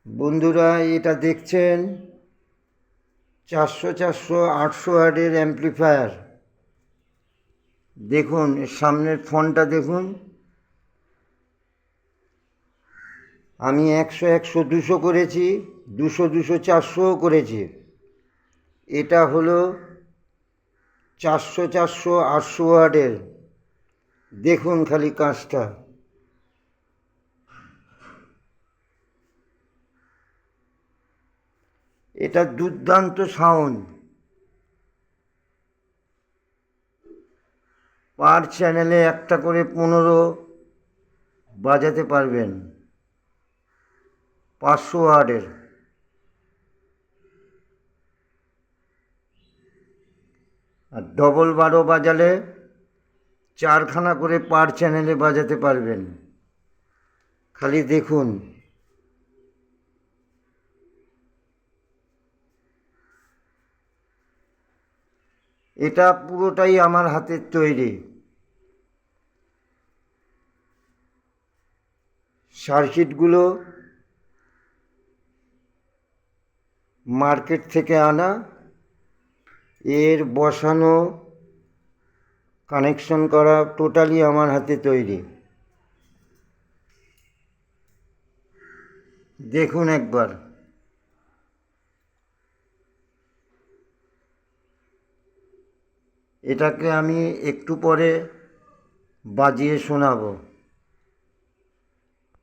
বন্ধুরা, এটা দেখছেন 400 ওয়াটের অ্যাম্প্লিফায়ার। দেখুন এর সামনের ফোনটা দেখুন। আমি 100 200 করেছি, 200 400 করেছি। এটা হলো 800 ওয়াটের। দেখুন খালি কাজটা। এটা দুর্দান্ত সাউন্ড। পার চ্যানেলে একটা করে 15 বাজাতে পারবেন। 500 ওয়াটের। আর ডবল 12 বাজালে 4খানা করে পার চ্যানেলে বাজাতে পারবেন। খালি দেখুন। এটা পুরোটাই আমার হাতের তৈরি। সার্কিটগুলো মার্কেট থেকে আনা, এর বসানো, কানেকশন করা টোটালি আমার হাতে তৈরি। দেখুন একবার। এটাকে আমি একটু পরে বাজিয়ে শোনাবো।